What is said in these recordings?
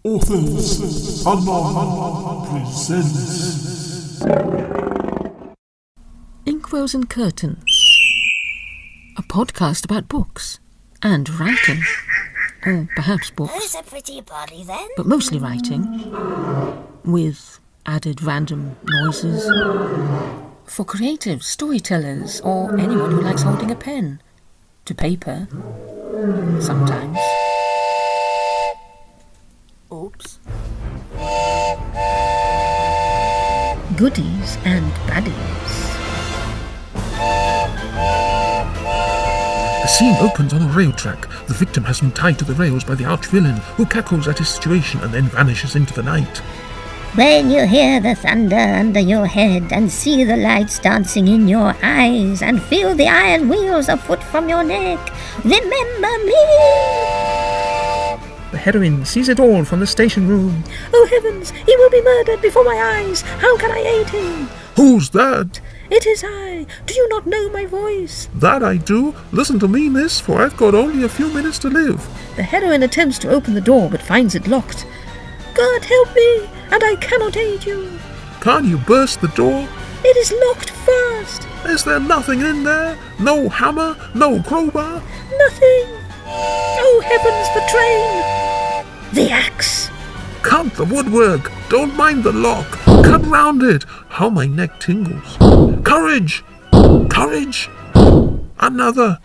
Authors Unknown presents Inkwells and Curtains, a podcast about books and writing, or perhaps books. There's a pretty body then. But mostly writing, with added random noises. For creative storytellers or anyone who likes holding a pen to paper, sometimes. Oops. Goodies and baddies. The scene opens on a rail track. The victim has been tied to the rails by the arch-villain, who cackles at his situation and then vanishes into the night. When you hear the thunder under your head and see the lights dancing in your eyes and feel the iron wheels a foot from your neck, remember me! The heroine sees it all from the station room. Oh heavens, he will be murdered before my eyes. How can I aid him? Who's that? It is I. Do you not know my voice? That I do. Listen to me, miss, for I've got only a few minutes to live. The heroine attempts to open the door but finds it locked. God help me, and I cannot aid you. Can't you burst the door? It is locked fast. Is there nothing in there? No hammer? No crowbar? Nothing. Oh heavens, the train. The axe. Cut the woodwork. Don't mind the lock. Cut round it. How my neck tingles. Courage! Courage! Another.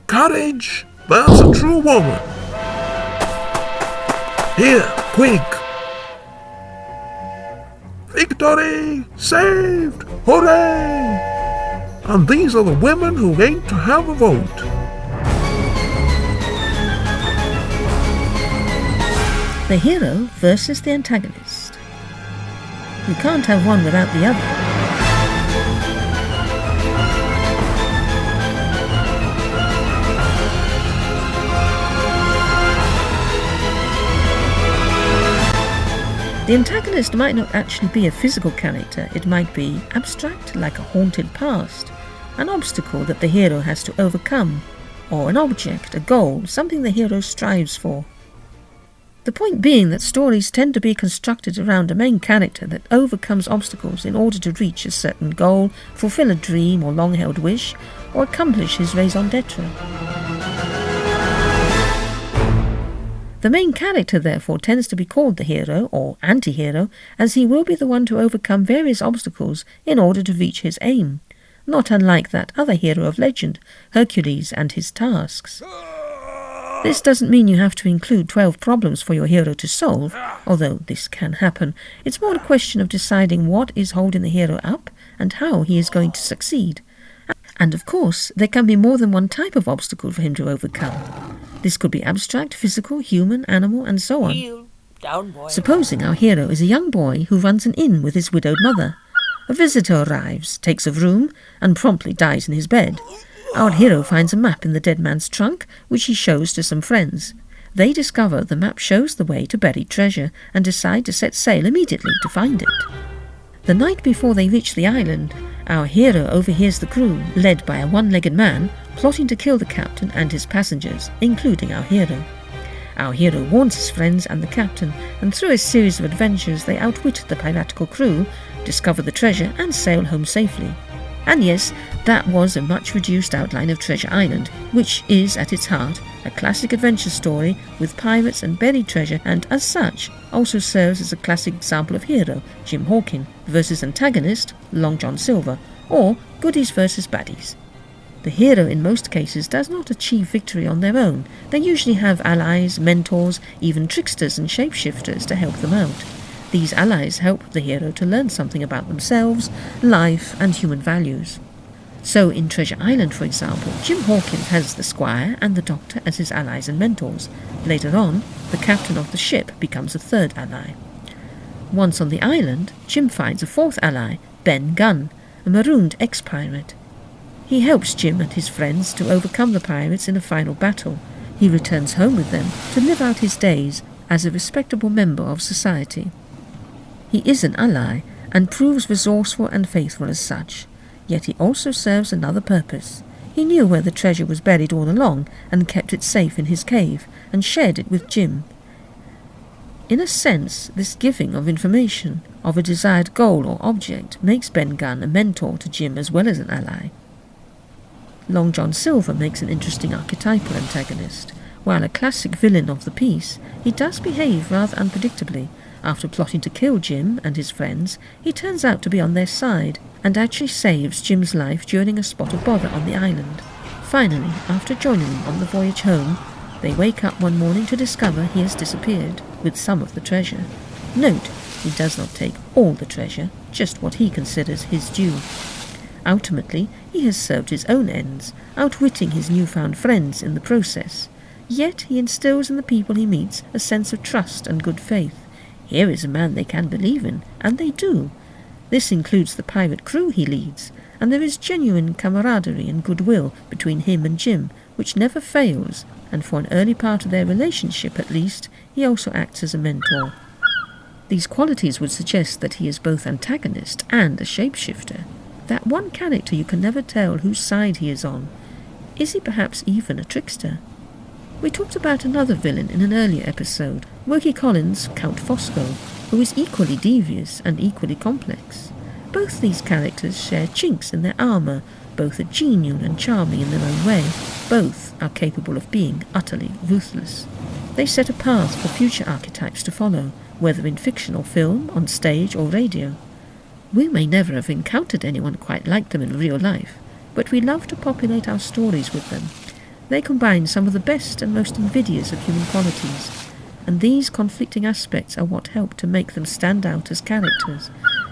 Courage! That's a true woman. Here, quick! Victory! Saved! Hooray! And these are the women who ain't to have a vote. The hero versus the antagonist. You can't have one without the other. The antagonist might not actually be a physical character. It might be abstract, like a haunted past, an obstacle that the hero has to overcome, or an object, a goal, something the hero strives for. The point being that stories tend to be constructed around a main character that overcomes obstacles in order to reach a certain goal, fulfill a dream or long-held wish, or accomplish his raison d'etre. The main character, therefore, tends to be called the hero, or anti-hero, as he will be the one to overcome various obstacles in order to reach his aim, not unlike that other hero of legend, Hercules and his tasks. This doesn't mean you have to include 12 problems for your hero to solve, although this can happen. It's more a question of deciding what is holding the hero up and how he is going to succeed. And of course, there can be more than one type of obstacle for him to overcome. This could be abstract, physical, human, animal, and so on. Heel down, boy. Supposing our hero is a young boy who runs an inn with his widowed mother. A visitor arrives, takes a room, and promptly dies in his bed. Our hero finds a map in the dead man's trunk, which he shows to some friends. They discover the map shows the way to buried treasure and decide to set sail immediately to find it. The night before they reach the island, our hero overhears the crew, led by a one-legged man, plotting to kill the captain and his passengers, including our hero. Our hero warns his friends and the captain, and through a series of adventures they outwit the piratical crew, discover the treasure and sail home safely. And yes, that was a much reduced outline of Treasure Island, which is at its heart a classic adventure story with pirates and buried treasure, and as such also serves as a classic example of hero, Jim Hawkin, versus antagonist, Long John Silver, or goodies versus baddies. The hero in most cases does not achieve victory on their own. They usually have allies, mentors, even tricksters and shapeshifters to help them out. These allies help the hero to learn something about themselves, life, and human values. So in Treasure Island, for example, Jim Hawkins has the squire and the doctor as his allies and mentors. Later on, the captain of the ship becomes a third ally. Once on the island, Jim finds a fourth ally, Ben Gunn, a marooned ex-pirate. He helps Jim and his friends to overcome the pirates in a final battle. He returns home with them to live out his days as a respectable member of society. He is an ally and proves resourceful and faithful as such, yet he also serves another purpose. He knew where the treasure was buried all along and kept it safe in his cave and shared it with Jim. In a sense, this giving of information, of a desired goal or object, makes Ben Gunn a mentor to Jim as well as an ally. Long John Silver makes an interesting archetypal antagonist. While a classic villain of the piece, he does behave rather unpredictably. After plotting to kill Jim and his friends, he turns out to be on their side, and actually saves Jim's life during a spot of bother on the island. Finally, after joining them on the voyage home, they wake up one morning to discover he has disappeared, with some of the treasure. Note, he does not take all the treasure, just what he considers his due. Ultimately, he has served his own ends, outwitting his newfound friends in the process. Yet he instills in the people he meets a sense of trust and good faith. Here is a man they can believe in, and they do. This includes the pirate crew he leads, and there is genuine camaraderie and goodwill between him and Jim, which never fails, and for an early part of their relationship at least, he also acts as a mentor. These qualities would suggest that he is both antagonist and a shapeshifter. That one character you can never tell whose side he is on. Is he perhaps even a trickster? We talked about another villain in an earlier episode, Wilkie Collins' Count Fosco, who is equally devious and equally complex. Both these characters share chinks in their armour, both are genial and charming in their own way, both are capable of being utterly ruthless. They set a path for future archetypes to follow, whether in fiction or film, on stage or radio. We may never have encountered anyone quite like them in real life, but we love to populate our stories with them. They combine some of the best and most invidious of human qualities, and these conflicting aspects are what help to make them stand out as characters,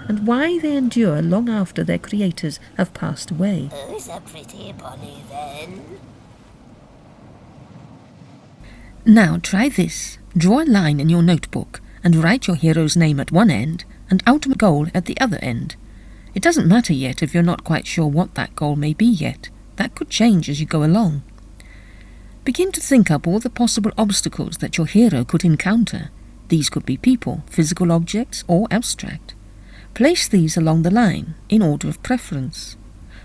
and why they endure long after their creators have passed away. Who's a pretty bunny then? Now try this. Draw a line in your notebook and write your hero's name at one end and ultimate goal at the other end. It doesn't matter yet if you're not quite sure what that goal may be yet. That could change as you go along. Begin to think up all the possible obstacles that your hero could encounter. These could be people, physical objects, or abstract. Place these along the line, in order of preference.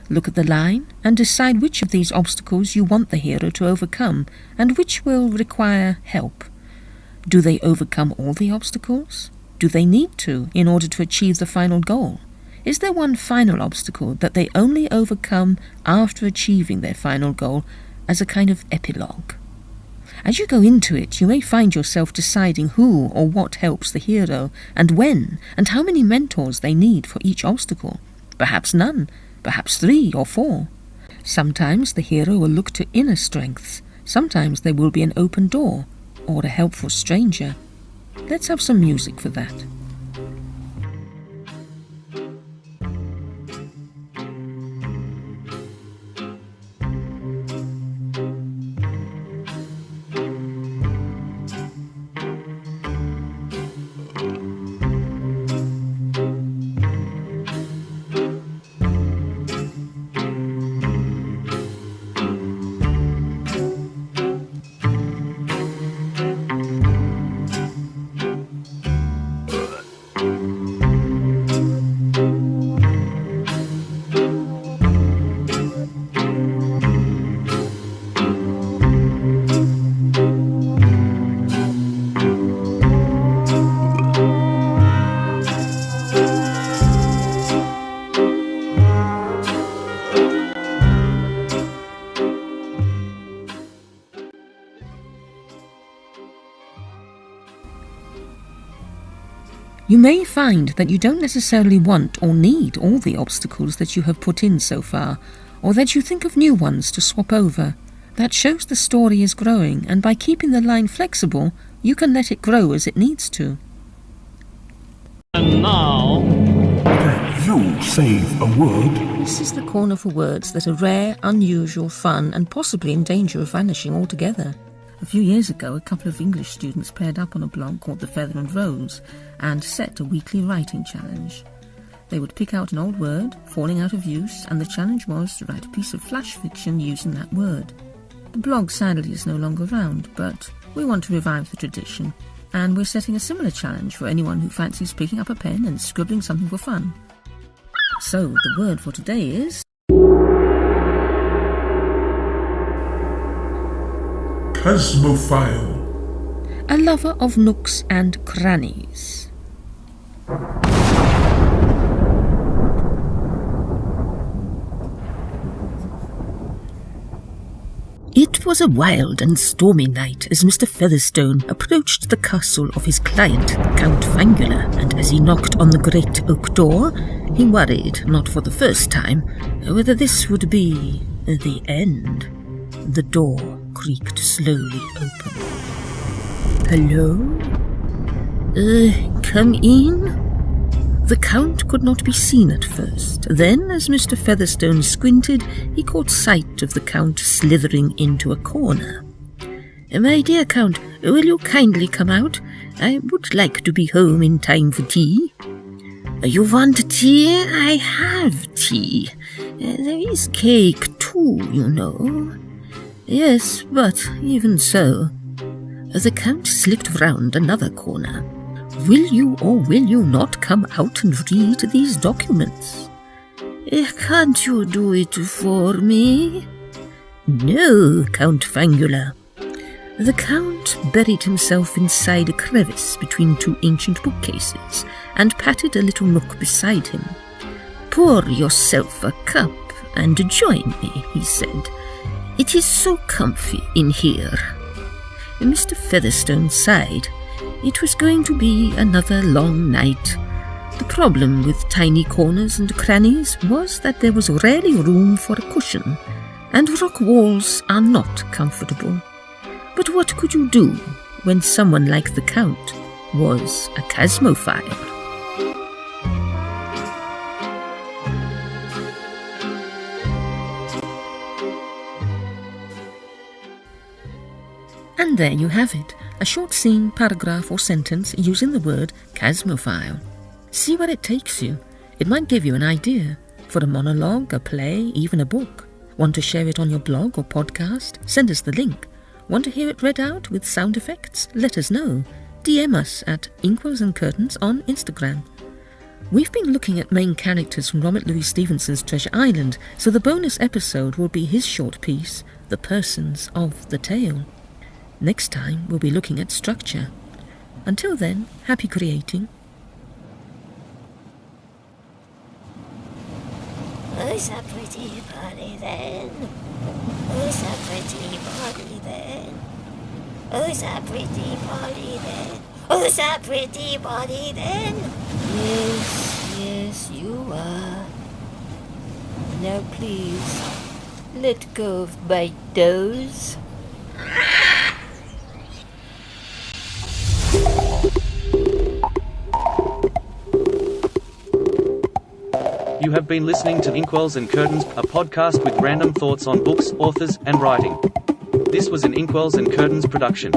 Look at the line and decide which of these obstacles you want the hero to overcome and which will require help. Do they overcome all the obstacles? Do they need to in order to achieve the final goal? Is there one final obstacle that they only overcome after achieving their final goal as a kind of epilogue? As you go into it, you may find yourself deciding who or what helps the hero, and when, and how many mentors they need for each obstacle. Perhaps none, perhaps 3 or 4. Sometimes the hero will look to inner strengths, sometimes there will be an open door, or a helpful stranger. Let's have some music for that. You may find that you don't necessarily want or need all the obstacles that you have put in so far, or that you think of new ones to swap over. That shows the story is growing, and by keeping the line flexible, you can let it grow as it needs to. And now, can you save a word? This is the corner for words that are rare, unusual, fun, and possibly in danger of vanishing altogether. A few years ago, a couple of English students paired up on a blog called The Feather and Rose and set a weekly writing challenge. They would pick out an old word, falling out of use, and the challenge was to write a piece of flash fiction using that word. The blog sadly is no longer around, but we want to revive the tradition, and we're setting a similar challenge for anyone who fancies picking up a pen and scribbling something for fun. So, the word for today is... Cosmophile. a lover of nooks and crannies. It was a wild and stormy night as Mr. Featherstone approached the castle of his client, Count Fangula, and as he knocked on the great oak door, he worried, not for the first time, whether this would be the end. The door creaked slowly open. "Hello? Come in?" The Count could not be seen at first. Then, as Mr. Featherstone squinted, he caught sight of the Count slithering into a corner. "My dear Count, will you kindly come out? I would like to be home in time for tea." "You want tea? I have tea. There is cake too, you know." "Yes, but even so." The Count slipped round another corner. "Will you or will you not come out and read these documents?" "Can't you do it for me?" "No, Count Fangula." The Count buried himself inside a crevice between two ancient bookcases and patted a little nook beside him. "Pour yourself a cup and join me," he said. "It is so comfy in here." Mr. Featherstone sighed. It was going to be another long night. The problem with tiny corners and crannies was that there was rarely room for a cushion, and rock walls are not comfortable. But what could you do when someone like the Count was a chasmophile? And there you have it, a short scene, paragraph or sentence using the word chasmophile. See where it takes you. It might give you an idea for a monologue, a play, even a book. Want to share it on your blog or podcast? Send us the link. Want to hear it read out with sound effects? Let us know. DM us at Inkwells and Curtains on Instagram. We've been looking at main characters from Robert Louis Stevenson's Treasure Island, so the bonus episode will be his short piece, The Persons of the Tale. Next time, we'll be looking at structure. Until then, happy creating. Who's a pretty body then? Who's a pretty body then? Who's a pretty body then? Who's a pretty body then? Yes, you are. Now please, let go of my toes. You have been listening to Inkwells and Curtains, a podcast with random thoughts on books, authors, and writing. This was an Inkwells and Curtains production.